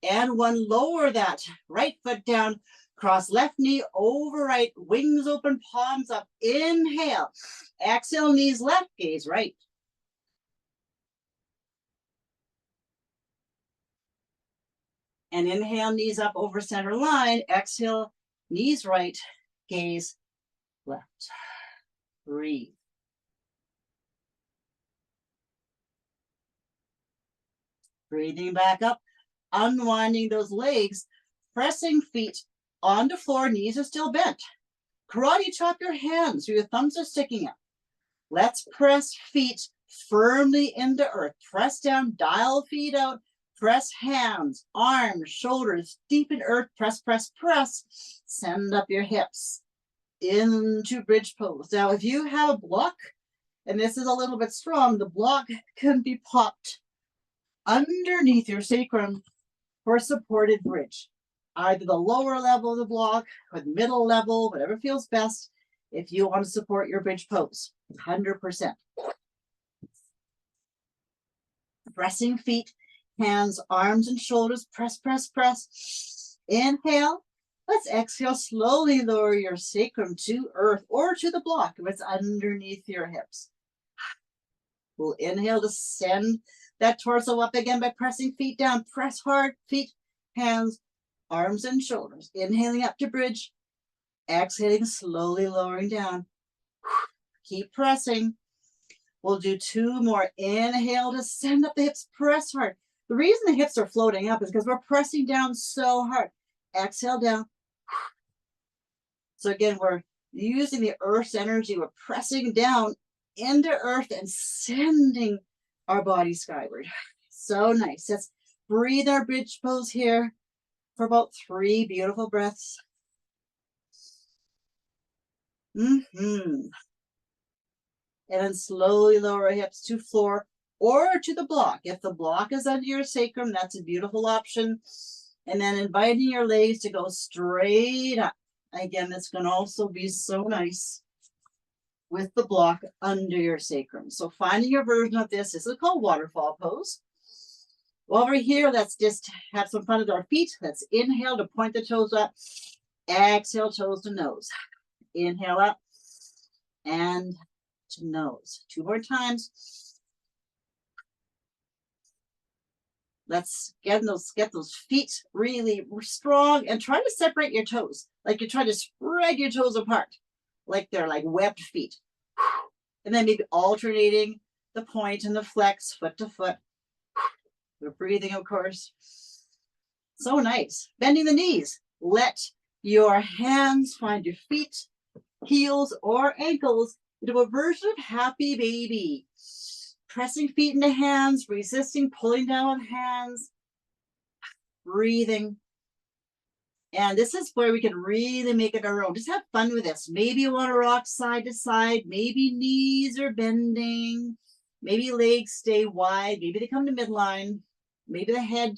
and 1. Lower that right foot down, cross left knee over right, wings open, palms up. Inhale, exhale, knees left, gaze right. And inhale, knees up over center line. Exhale, knees right, gaze left. Breathe. Breathing back up, unwinding those legs, pressing feet on the floor, knees are still bent. Karate chop your hands, your thumbs are sticking up. Let's press feet firmly into earth. Press down, dial feet out, press hands, arms, shoulders, deep in earth, press, press, press. Send up your hips into bridge pose. Now, if you have a block, and this is a little bit strong, the block can be popped underneath your sacrum for a supported bridge. Either the lower level of the block or the middle level, whatever feels best. if you want to support your bridge pose, 100%. Pressing feet, hands, arms, and shoulders. Press, press, press. Inhale. Let's exhale. Slowly lower your sacrum to earth or to the block if it's underneath your hips. We'll inhale to send that torso up again by pressing feet down. Press hard. Feet, hands, arms, and shoulders. Inhaling up to bridge. Exhaling, slowly lowering down. Keep pressing. We'll do 2 more. Inhale to send up the hips. Press hard. The reason the hips are floating up is because we're pressing down so hard. Exhale down. So again, we're using the earth's energy. We're pressing down into earth and sending our body skyward. So nice. Let's breathe our bridge pose here for about 3 beautiful breaths. And then slowly lower our hips to floor or to the block. If the block is under your sacrum, that's a beautiful option. And then inviting your legs to go straight up. Again, that's going to also be so nice with the block under your sacrum. So finding your version of this is called waterfall pose. While we're here, let's just have some fun with our feet. Let's inhale to point the toes up. Exhale, toes to nose. Inhale up and to nose. 2 more times. Let's get those feet really strong and try to separate your toes. Like you're trying to spread your toes apart. Like they're like webbed feet. And then maybe alternating the point and the flex, foot to foot. We're breathing, of course. So nice. Bending the knees. Let your hands find your feet, heels, or ankles into a version of happy baby. Pressing feet into hands, resisting, pulling down with hands, breathing. And this is where we can really make it our own. Just have fun with this. Maybe you want to rock side to side. Maybe knees are bending. Maybe legs stay wide. Maybe they come to midline. Maybe the head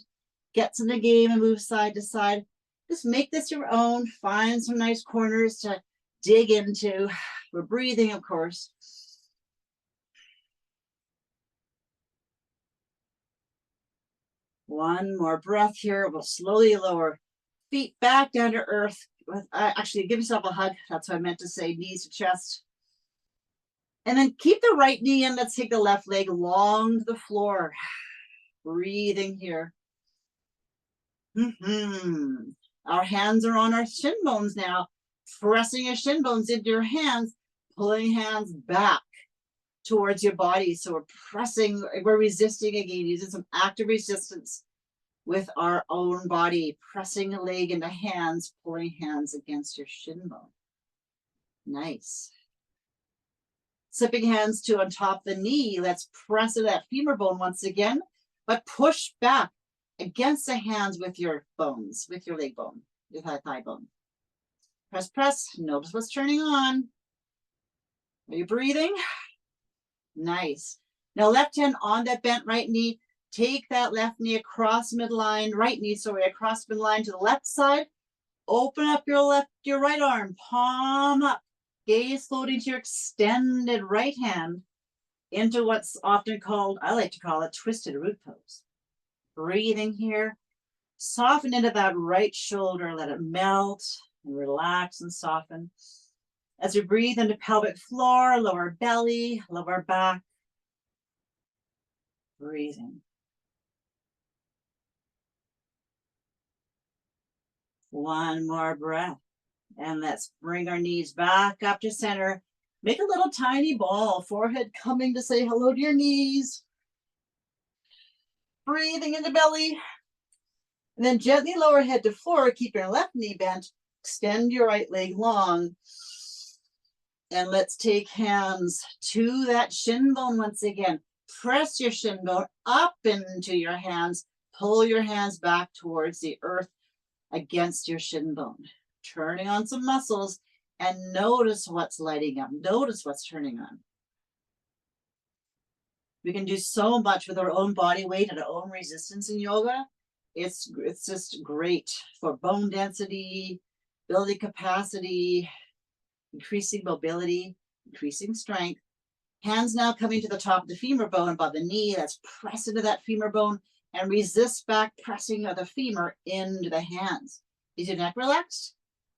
gets in the game and moves side to side. Just make this your own. Find some nice corners to dig into. We're breathing, of course. One more breath here. We'll slowly lower feet back down to earth. Actually, give yourself a hug. That's what I meant to say. Knees to chest. And then keep the right knee in. Let's take the left leg along the floor. Breathing here. Our hands are on our shin bones now. Pressing your shin bones into your hands. Pulling hands back towards your body. So we're pressing, we're resisting again, using some active resistance with our own body, pressing a leg into hands, pulling hands against your shin bone. Nice. Slipping hands to on top of the knee. Let's press into that femur bone once again, but push back against the hands with your bones, with your leg bone, your thigh bone. Press, press. Notice what's turning on. Are you breathing? Nice. Now left hand on that bent right knee. Take that left knee across midline, right knee, sorry, across midline to the left side. Open up your right arm, palm up. Gaze floating to your extended right hand into what's often called, I like to call it, twisted root pose. Breathing here. Soften into that right shoulder. Let it melt and relax and soften. As we breathe into pelvic floor, lower belly, lower back. Breathing. One more breath. And let's bring our knees back up to center. Make a little tiny ball, forehead coming to say hello to your knees. Breathing into belly. And then gently lower head to floor. Keep your left knee bent. Extend your right leg long. And let's take hands to that shin bone once again. Press your shin bone up into your hands. Pull your hands back towards the earth against your shin bone. Turning on some muscles and notice what's lighting up. Notice what's turning on. We can do so much with our own body weight and our own resistance in yoga. It's just great for bone density, building capacity, increasing mobility, increasing strength. Hands now coming to the top of the femur bone above the knee. Let's press into that femur bone and resist back pressing of the femur into the hands. Is your neck relaxed?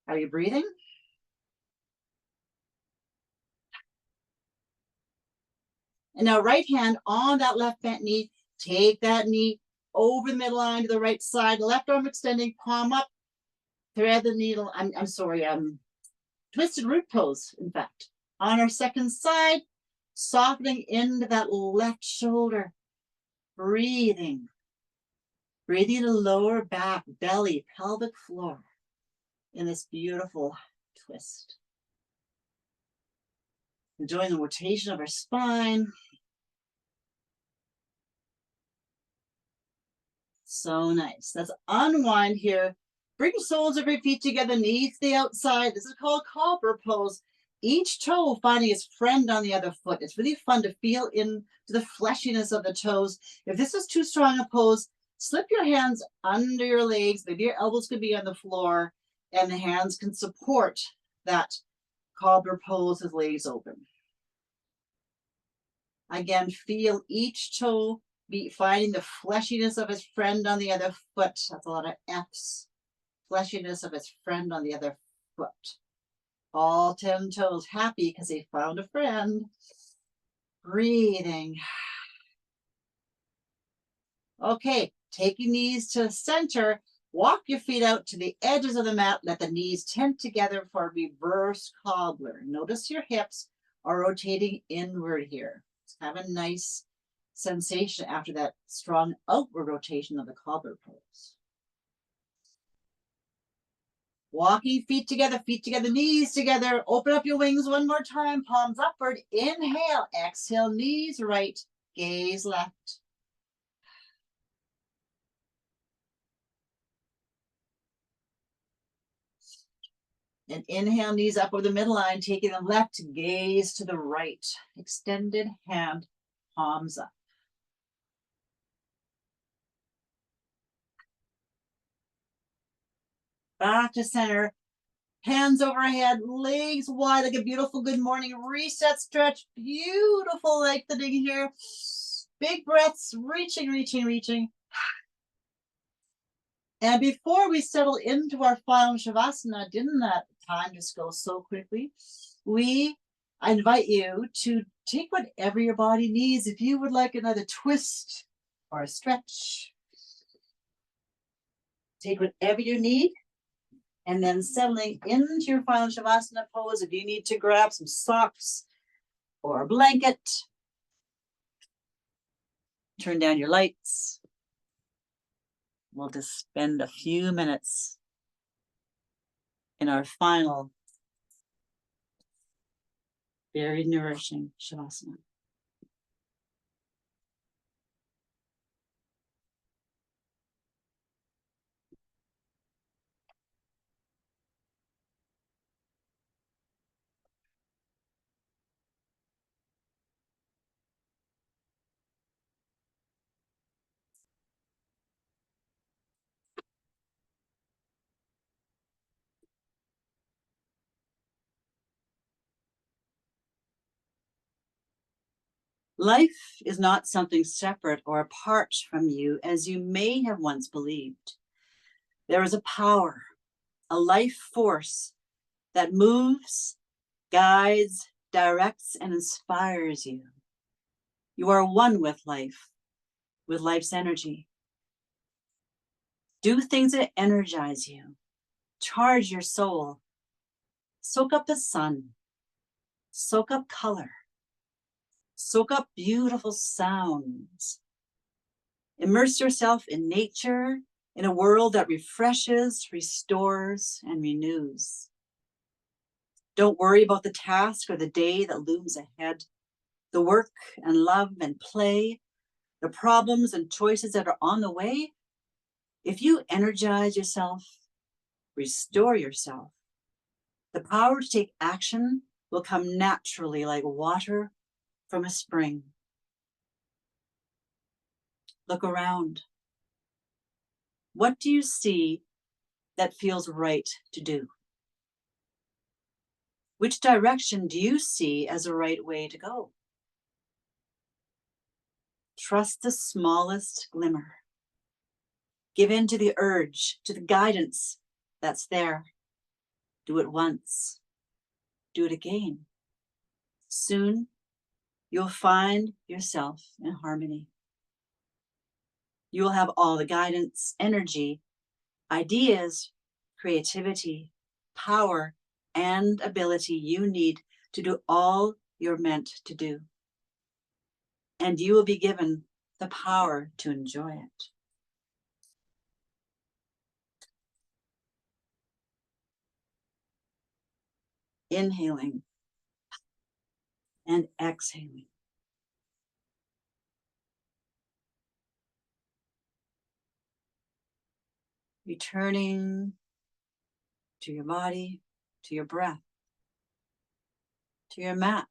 Are you breathing? And now right hand on that left bent knee, take that knee over the middle line to the right side, left arm extending, palm up, thread the needle. Twisted root pose, in fact. On our second side, softening into that left shoulder, breathing. Breathing the lower back, belly, pelvic floor in this beautiful twist. Enjoying the rotation of our spine. So nice. Let's unwind here. Bring soles of your feet together, knees to the outside. This is called cobra pose. Each toe finding its friend on the other foot. It's really fun to feel into the fleshiness of the toes. If this is too strong a pose, slip your hands under your legs. Maybe your elbows could be on the floor, and the hands can support that cobra pose with legs open. Again, feel each toe finding the fleshiness of its friend on the other foot. That's a lot of F's. Fleshiness of its friend on the other foot. All 10 toes happy because they found a friend. Breathing. Okay, taking knees to center. Walk your feet out to the edges of the mat. Let the knees tent together for a reverse cobbler. Notice your hips are rotating inward here. Have a nice sensation after that strong outward rotation of the cobbler pose. Walking feet together, knees together. Open up your wings one more time. Palms upward. Inhale, exhale, knees right, gaze left. And inhale, knees up over the midline, taking them left, gaze to the right. Extended hand, palms up. Back to center. Hands overhead, legs wide like a beautiful good morning. Reset, stretch, beautiful lengthening here. Big breaths, reaching. And before we settle into our final Shavasana, didn't that time just go so quickly? I invite you to take whatever your body needs. If you would like another twist or a stretch, take whatever you need. And then settling into your final Shavasana pose. If you need to grab some socks or a blanket, turn down your lights. We'll just spend a few minutes in our final, very nourishing Shavasana. Life is not something separate or apart from you as you may have once believed. There is a power, a life force that moves, guides, directs, and inspires you. You are one with life's energy. Do things that energize you. Charge your soul. Soak up the sun. Soak up color. Soak up beautiful sounds. Immerse yourself in nature, in a world that refreshes, restores, and renews. Don't worry about the task or the day that looms ahead, the work and love and play, the problems and choices that are on the way. If you energize yourself, restore yourself, the power to take action will come naturally like water from a spring. Look around. What do you see that feels right to do? Which direction do you see as the right way to go? Trust the smallest glimmer. Give in to the urge, to the guidance that's there. Do it once. Do it again. Soon, you'll find yourself in harmony. You will have all the guidance, energy, ideas, creativity, power, and ability you need to do all you're meant to do. And you will be given the power to enjoy it. Inhaling and exhaling. Returning to your body, to your breath, to your mat,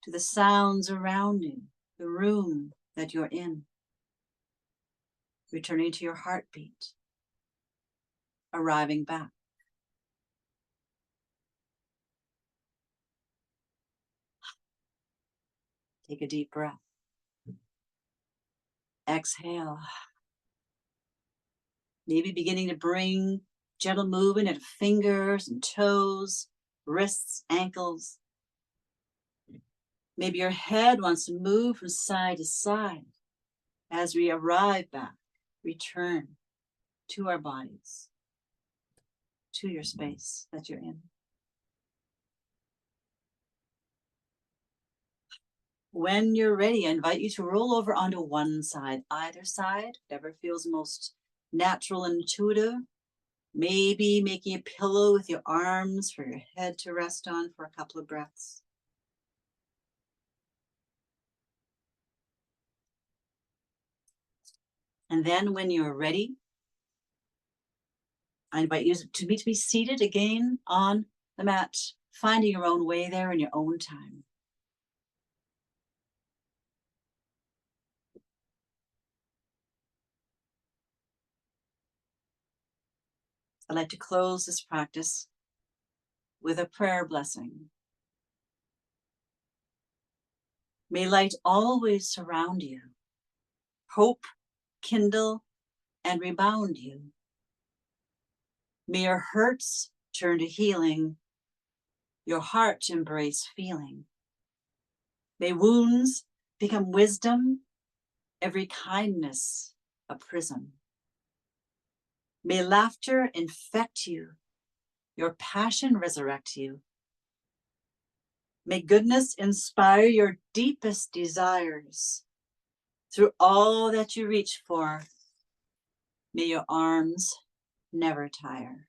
to the sounds around you, the room that you're in. Returning to your heartbeat, arriving back. Take a deep breath. Exhale. Maybe beginning to bring gentle movement of fingers and toes, wrists, ankles. Maybe your head wants to move from side to side as we arrive back, return to our bodies, to your space that you're in. When you're ready, I invite you to roll over onto one side, either side, whatever feels most natural and intuitive. Maybe making a pillow with your arms for your head to rest on for a couple of breaths. And then when you're ready, I invite you to be seated again on the mat, finding your own way there in your own time. I'd like to close this practice with a prayer blessing. May light always surround you, hope kindle and rebound you. May your hurts turn to healing, your heart embrace feeling. May wounds become wisdom, every kindness a prism. May laughter infect you, your passion resurrect you. May goodness inspire your deepest desires. Through all that you reach for, may your arms never tire.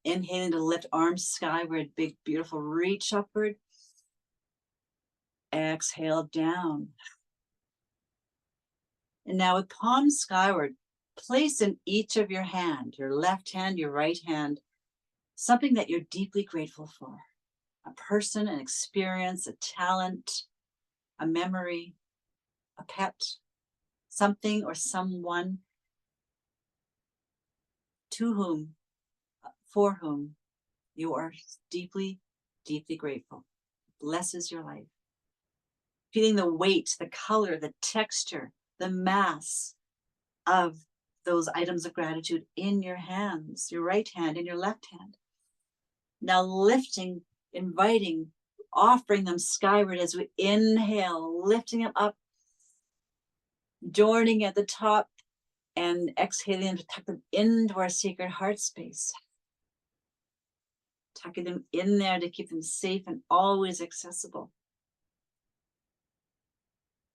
Inhaling to lift arms skyward, big, beautiful reach upward. Exhale down. And now with palms skyward, place in each of your hand, your left hand, your right hand, something that you're deeply grateful for. A person, an experience, a talent, a memory, a pet, something or someone to whom, for whom you are deeply, deeply grateful. Blesses your life. Feeling the weight, the color, the texture, the mass of those items of gratitude in your hands, your right hand and your left hand. Now lifting, inviting, offering them skyward as we inhale, lifting them up, joining at the top and exhaling to tuck them into our sacred heart space. Tucking them in there to keep them safe and always accessible.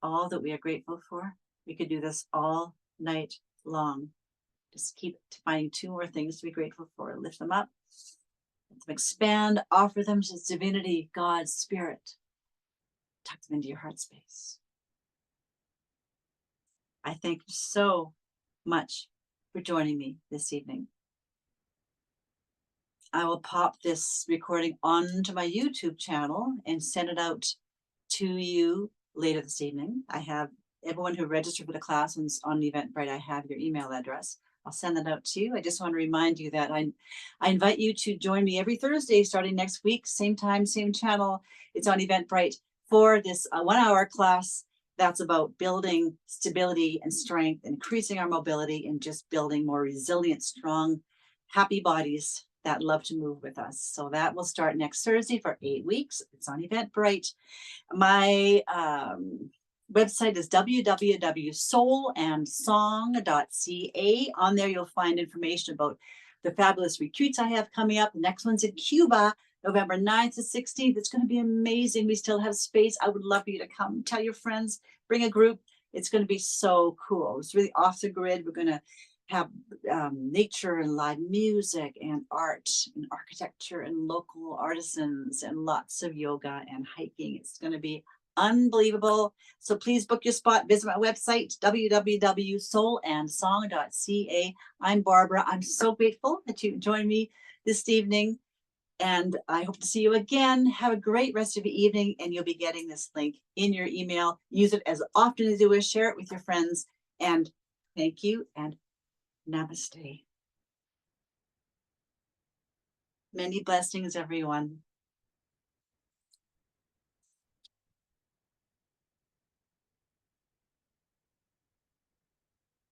All that we are grateful for. We could do this all night long. Just keep finding 2 more things to be grateful for. Lift them up, let them expand, offer them to divinity, God, spirit. Tuck them into your heart space. I thank you so much for joining me this evening. I will pop this recording onto my YouTube channel and send it out to you later this evening. I have everyone who registered for the class on Eventbrite, I have your email address. I'll send that out to you. I just want to remind you that I invite you to join me every Thursday starting next week, same time, same channel. It's on Eventbrite for this 1 hour class that's about building stability and strength, increasing our mobility, and just building more resilient, strong, happy bodies that love to move with us. So that will start next Thursday for 8 weeks. It's on Eventbrite. My website is www.soulandsong.ca. On there, you'll find information about the fabulous retreats I have coming up. The next one's in Cuba, November 9th to 16th. It's going to be amazing. We still have space. I would love for you to come. Tell your friends, bring a group. It's going to be so cool. It's really off the grid. We're going to have nature and live music and art and architecture and local artisans and lots of yoga and hiking. It's going to be unbelievable. So please book your spot. Visit my website, www.soulandsong.ca. I'm Barbara. I'm so grateful that you joined me this evening, and I hope to see you again. Have a great rest of your evening, and you'll be getting this link in your email. Use it as often as you wish. Share it with your friends, and thank you, and namaste. Many blessings, everyone.